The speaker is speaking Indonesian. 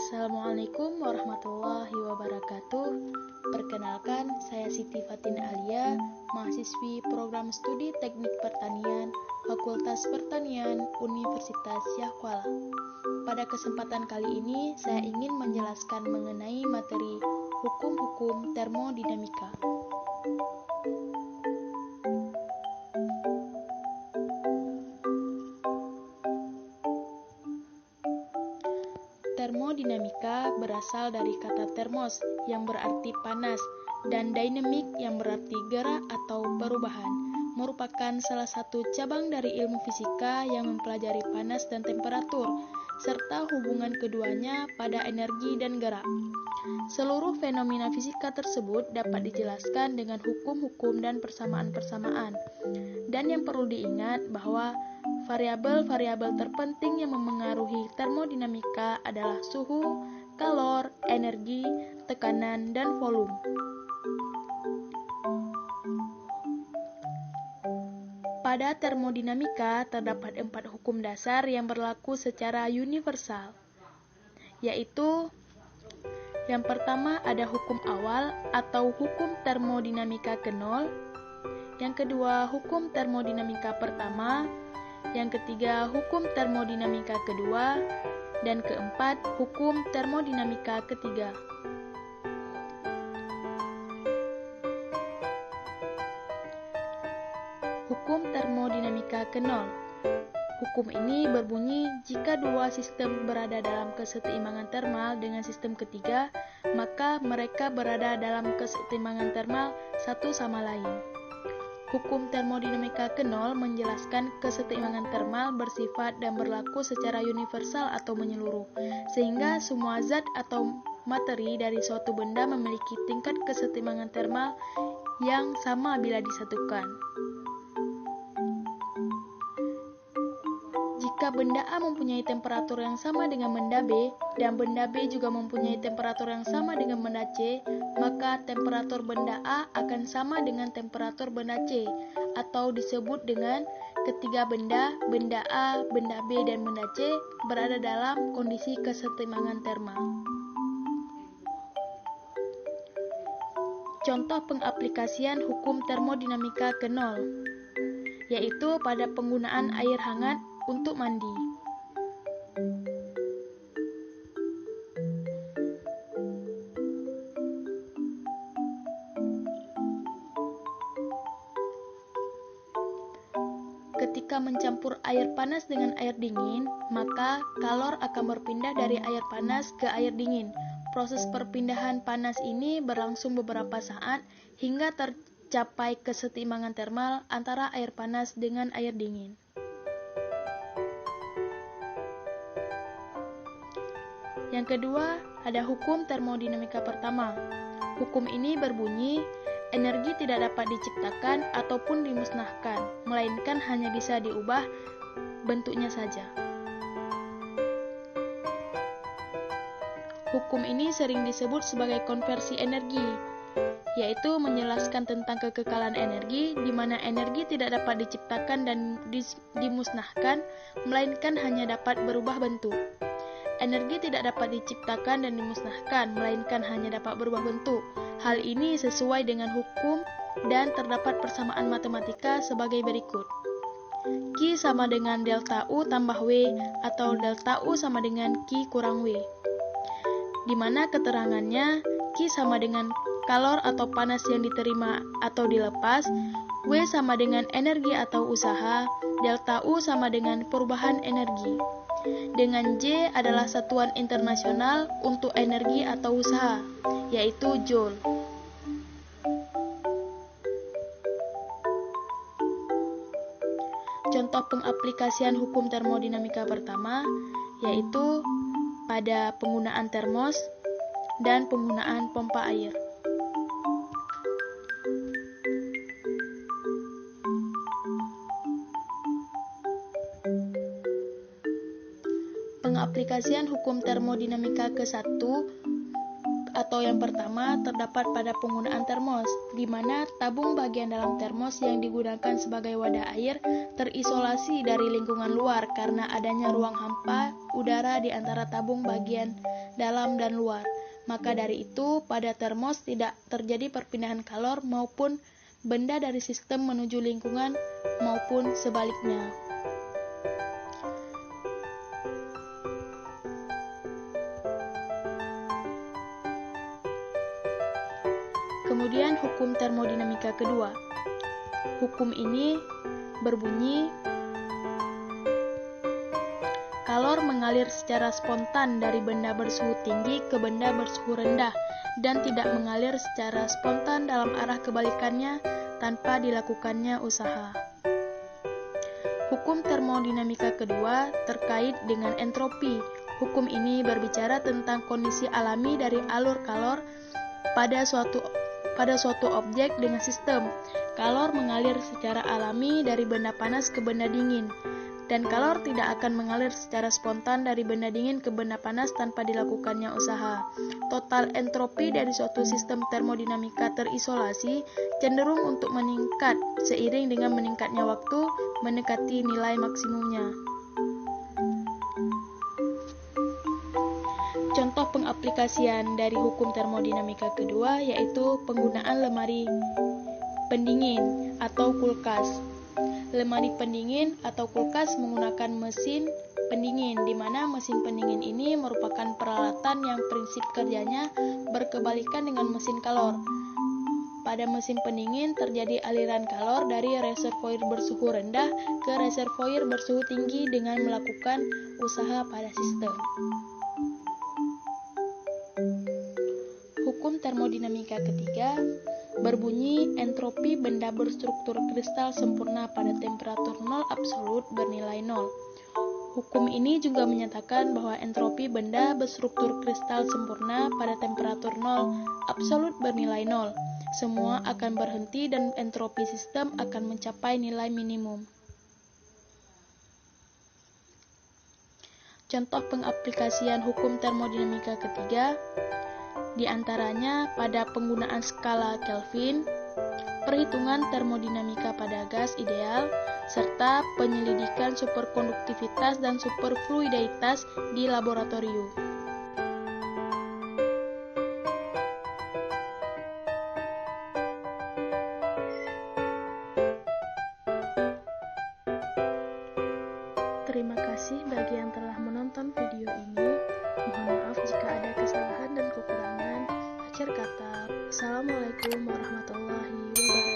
Assalamualaikum warahmatullahi wabarakatuh. Perkenalkan, saya Siti Fatina Alia, mahasiswi program studi Teknik Pertanian, Fakultas Pertanian, Universitas Yahkuala. Pada kesempatan kali ini, saya ingin menjelaskan mengenai materi hukum-hukum termodinamika. Termodinamika berasal dari kata termos yang berarti panas dan dynamic yang berarti gerak atau perubahan, merupakan salah satu cabang dari ilmu fisika yang mempelajari panas dan temperatur, serta hubungan keduanya pada energi dan gerak. Seluruh fenomena fisika tersebut dapat dijelaskan dengan hukum-hukum dan persamaan-persamaan. Dan yang perlu diingat bahwa variabel-variabel terpenting yang memengaruhi termodinamika adalah suhu, kalor, energi, tekanan, dan volume. Pada termodinamika terdapat 4 hukum dasar yang berlaku secara universal, yaitu yang pertama ada hukum awal atau hukum termodinamika ke nol, yang kedua hukum termodinamika pertama, yang ketiga hukum termodinamika kedua, dan keempat hukum termodinamika ketiga. Hukum termodinamika ke nol. Hukum ini berbunyi jika dua sistem berada dalam keseimbangan termal dengan sistem ketiga, maka mereka berada dalam keseimbangan termal satu sama lain. Hukum termodinamika ke nol menjelaskan keseimbangan termal bersifat dan berlaku secara universal atau menyeluruh, sehingga semua zat atau materi dari suatu benda memiliki tingkat keseimbangan termal yang sama bila disatukan. Jika benda A mempunyai temperatur yang sama dengan benda B, dan benda B juga mempunyai temperatur yang sama dengan benda C, maka temperatur benda A akan sama dengan temperatur benda C, atau disebut dengan ketiga benda A, benda B, dan benda C berada dalam kondisi keseimbangan termal. Contoh pengaplikasian hukum termodinamika ke nol, yaitu pada penggunaan air hangat untuk mandi. Ketika mencampur air panas dengan air dingin, maka kalor akan berpindah dari air panas ke air dingin. Proses perpindahan panas ini berlangsung beberapa saat hingga tercapai keseimbangan termal antara air panas dengan air dingin. Yang kedua, ada hukum termodinamika pertama. Hukum ini berbunyi, energi tidak dapat diciptakan ataupun dimusnahkan, melainkan hanya bisa diubah bentuknya saja. Hukum ini sering disebut sebagai konversi energi, yaitu menjelaskan tentang kekekalan energi, di mana energi tidak dapat diciptakan dan dimusnahkan, melainkan hanya dapat berubah bentuk. Energi tidak dapat diciptakan dan dimusnahkan, melainkan hanya dapat berubah bentuk. Hal ini sesuai dengan hukum dan terdapat persamaan matematika sebagai berikut. Q sama dengan delta U tambah W atau delta U sama dengan Q kurang W. Di mana keterangannya Q sama dengan kalor atau panas yang diterima atau dilepas, W sama dengan energi atau usaha, delta U sama dengan perubahan energi. Dengan J adalah satuan internasional untuk energi atau usaha, yaitu Joule. Contoh pengaplikasian hukum termodinamika pertama, yaitu pada penggunaan termos dan penggunaan pompa air. Pengaplikasian hukum termodinamika ke-1 atau yang pertama terdapat pada penggunaan termos, di mana tabung bagian dalam termos yang digunakan sebagai wadah air terisolasi dari lingkungan luar karena adanya ruang hampa udara di antara tabung bagian dalam dan luar. Maka dari itu, pada termos tidak terjadi perpindahan kalor maupun benda dari sistem menuju lingkungan maupun sebaliknya. Kemudian hukum termodinamika kedua. Hukum ini berbunyi, kalor mengalir secara spontan dari benda bersuhu tinggi ke benda bersuhu rendah dan tidak mengalir secara spontan dalam arah kebalikannya tanpa dilakukannya usaha. Hukum termodinamika kedua terkait dengan entropi. Hukum ini berbicara tentang kondisi alami dari alur kalor pada suatu objek dengan sistem. Kalor mengalir secara alami dari benda panas ke benda dingin, dan kalor tidak akan mengalir secara spontan dari benda dingin ke benda panas tanpa dilakukannya usaha. Total entropi dari suatu sistem termodinamika terisolasi cenderung untuk meningkat seiring dengan meningkatnya waktu mendekati nilai maksimumnya. Contoh pengaplikasian dari hukum termodinamika kedua yaitu penggunaan lemari pendingin atau kulkas. Lemari pendingin atau kulkas menggunakan mesin pendingin, di mana mesin pendingin ini merupakan peralatan yang prinsip kerjanya berkebalikan dengan mesin kalor. Pada mesin pendingin terjadi aliran kalor dari reservoir bersuhu rendah ke reservoir bersuhu tinggi dengan melakukan usaha pada sistem. Hukum termodinamika ketiga berbunyi entropi benda berstruktur kristal sempurna pada temperatur nol absolut bernilai nol. Hukum ini juga menyatakan bahwa entropi benda berstruktur kristal sempurna pada temperatur nol absolut bernilai nol. Semua akan berhenti dan entropi sistem akan mencapai nilai minimum. Contoh pengaplikasian hukum termodinamika ketiga, di antaranya pada penggunaan skala Kelvin, perhitungan termodinamika pada gas ideal, serta penyelidikan superkonduktivitas dan superfluiditas di laboratorium. Terima kasih bagi yang telah menonton video ini. Mohon maaf jika ada kesalahan dan kekurangan. Akhir kata, Assalamualaikum warahmatullahi wabarakatuh.